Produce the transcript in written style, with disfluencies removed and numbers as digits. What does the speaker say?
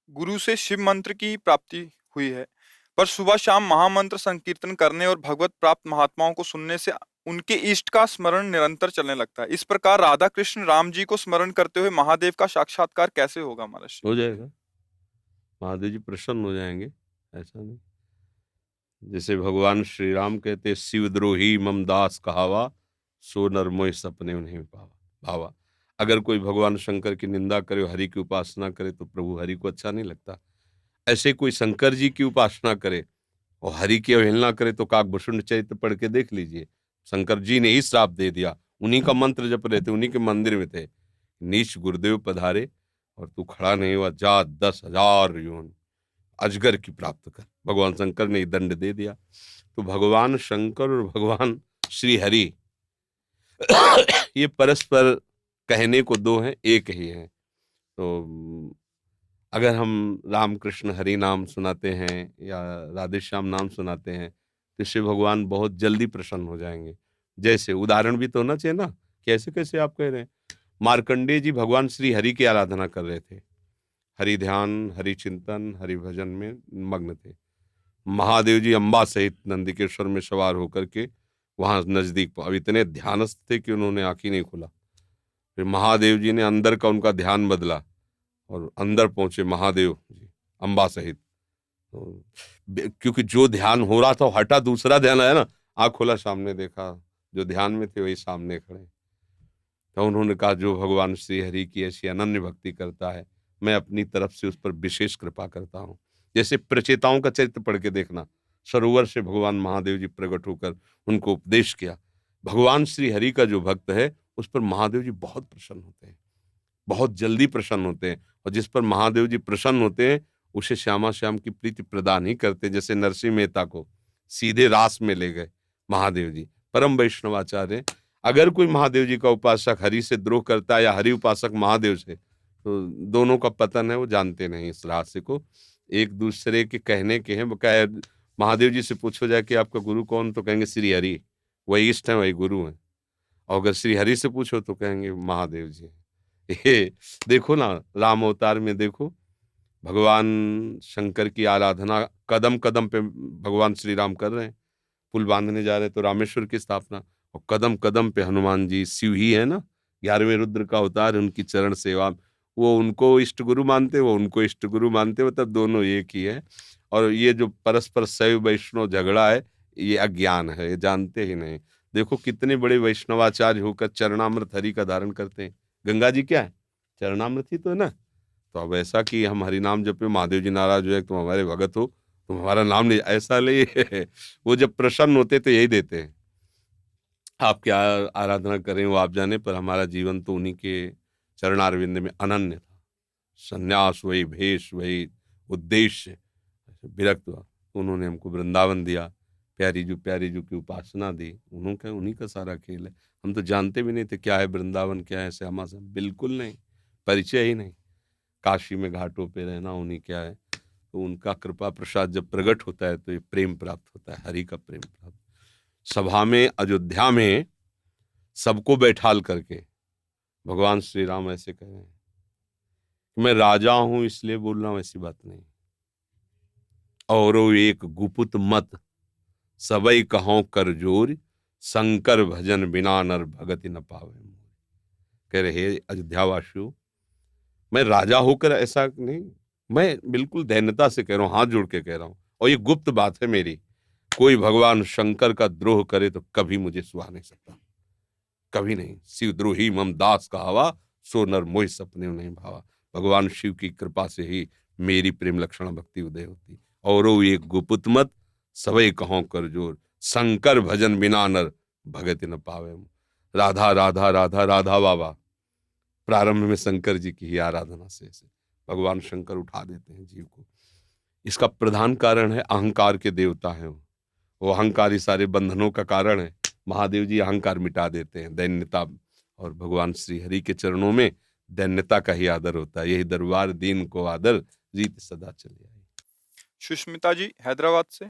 गुरु से शिव मंत्र की प्राप्ति हुई है, पर सुबह शाम महामंत्र संकीर्तन करने और भगवत प्राप्त महात्माओं को सुनने से उनके इष्ट का स्मरण निरंतर चलने लगता है। इस प्रकार राधा कृष्ण राम जी को स्मरण करते हुए महादेव का साक्षात्कार कैसे होगा महाराज? हो जाएगा, महादेव जी प्रसन्न हो जाएंगे। ऐसा नहीं, जैसे भगवान श्री राम कहते शिवद्रोही मम दास कहावा, सो नर मोहि सपने नहीं पावा भावा। अगर कोई भगवान शंकर की निंदा करे, हरि की उपासना करे, तो प्रभु हरि को अच्छा नहीं लगता। ऐसे कोई शंकर जी की उपासना करे और हरि की अवहेलना करे, तो काकभूषुंड चरित्र पढ़ के देख लीजिए। शंकर जी ने ही श्राप दे दिया, उन्हीं का मंत्र जप रहे थे, उन्हीं के मंदिर में थे। नीच गुरुदेव पधारे और तू खड़ा नहीं हुआ, जा 10,000 योन अजगर की प्राप्त कर। भगवान शंकर ने दंड दे दिया। तो भगवान शंकर और भगवान श्री हरि ये परस्पर कहने को दो हैं, एक ही हैं। तो अगर हम राम कृष्ण हरि नाम सुनाते हैं या राधे श्याम नाम सुनाते हैं, तो इससे भगवान बहुत जल्दी प्रसन्न हो जाएंगे। जैसे उदाहरण भी तो होना चाहिए ना, कि ऐसे कैसे आप कह रहे हैं। मार्कंडेय जी भगवान श्री हरि की आराधना कर रहे थे, हरि ध्यान, हरि चिंतन, हरि भजन में मग्न थे। महादेव जी अम्बा सहित नंदिकेश्वर में सवार होकर के वहां नजदीक, अब इतने ध्यानस्थ थे कि उन्होंने आंख ही नहीं खोला। फिर महादेव जी ने अंदर का उनका ध्यान बदला और अंदर पहुंचे महादेव जी अम्बा सहित। तो क्योंकि जो ध्यान हो रहा था वो हटा, दूसरा ध्यान आया ना, आंख खोला, सामने देखा, जो ध्यान में थे वही सामने खड़े। तो उन्होंने कहा, जो भगवान श्री हरि की ऐसी अनन्य भक्ति करता है, मैं अपनी तरफ से उस पर विशेष कृपा करता हूँ। जैसे प्रचेताओं का चरित्र पढ़ के देखना, सरोवर से भगवान महादेव जी प्रकट होकर उनको उपदेश किया। भगवान श्री हरि का जो भक्त है, उस पर महादेव जी बहुत प्रसन्न होते हैं, बहुत जल्दी प्रसन्न होते हैं। और जिस पर महादेव जी प्रसन्न होते हैं, उसे श्यामा श्याम की प्रीति प्रदान ही करते। जैसे नरसिंह मेहता को सीधे रास में ले गए महादेव जी, परम वैष्णवाचार्य। अगर कोई महादेव जी का उपासक हरि से द्रोह करता है या हरि उपासक महादेव से, तो दोनों का पतन है, वो जानते नहीं इस रहस्य को। एक दूसरे के कहने के हैं, बकाया महादेव जी से पूछो जाए कि आपका गुरु कौन, तो कहेंगे श्री हरि, वही इष्ट है, वही गुरु है। और अगर श्री हरि से पूछो तो कहेंगे महादेव जी। ये देखो ना, राम अवतार में देखो, भगवान शंकर की आराधना कदम कदम पे भगवान श्री राम कर रहे हैं। पुल बांधने जा रहे तो रामेश्वर की स्थापना, और कदम कदम पे हनुमान जी, शिव ही है ना, 11वें रुद्र का अवतार, उनकी चरण सेवा। वो उनको इष्ट गुरु मानते, वो उनको इष्ट गुरु मानते, मतलब दोनों एक ही है। और ये जो परस्पर शैव वैष्णव झगड़ा है, ये अज्ञान है, ये जानते ही नहीं। देखो कितने बड़े वैष्णवाचार्य होकर चरणामृत हरि का धारण करते हैं। गंगा जी क्या है, चरणामृत ही तो है ना। तो अब ऐसा कि हम हरि नाम जपे, महादेव जी नाराज हो जाए, तुम हमारे भगत हो, तुम हमारा नाम नहीं, ऐसा ले वो जब प्रसन्न होते तो यही देते हैं। आप क्या आराधना करें वो आप जाने, पर हमारा जीवन तो उन्हीं के चरणारविंद में अनन्य था। संन्यास वही, भेष वही, उद्देश्य विरक्त हुआ। उन्होंने हमको वृंदावन दिया, प्यारी जू की उपासना दी, उन्होंने, उन्हीं का सारा खेल है। हम तो जानते भी नहीं थे क्या है वृंदावन, क्या है श्यामा से, बिल्कुल नहीं, परिचय ही नहीं। काशी में घाटों पे रहना, उन्हीं क्या है। तो उनका कृपा प्रसाद जब प्रकट होता है, तो ये प्रेम प्राप्त होता है, हरि का प्रेम प्राप्त। सभा में अयोध्या में सबको बैठाल करके भगवान श्री राम ऐसे कह रहे हैं कि मैं राजा हूं इसलिए बोल रहा हूं, ऐसी बात नहीं। औरो एक गुपुत मत, सबई कहो कर जोर, शंकर भजन बिना नर भगति न पावे। कह रहे, हे अयोध्यावासियों, मैं राजा होकर ऐसा नहीं, मैं बिल्कुल दैन्यता से कह रहा हूं, हाथ जोड़ के कह रहा हूं, और ये गुप्त बात है मेरी। कोई भगवान शंकर का द्रोह करे तो कभी मुझे सुहा नहीं सकता, कभी नहीं। शिवद्रोही मम दास कहावा, सो नर मोहि सपने नहीं भावा। भगवान शिव की कृपा से ही मेरी प्रेम लक्षण भक्ति उदय होती। और एक गुपुत मत, सवै कहो कर जोर, शंकर भजन बिना नर भगति न पावे। राधा राधा राधा राधा बाबा, प्रारंभ में शंकर जी की ही आराधना से भगवान शंकर उठा देते हैं जीव को। इसका प्रधान कारण है अहंकार के देवता हैं वो अहंकारी सारे बंधनों का कारण है। महादेव जी अहंकार मिटा देते हैं, दैन्यता। और भगवान श्री हरि के चरणों में दैन्यता का ही आदर होता है। यही दरबार दीन को आदर, रीत सदा चली आई। सुष्मिता जी हैदराबाद से।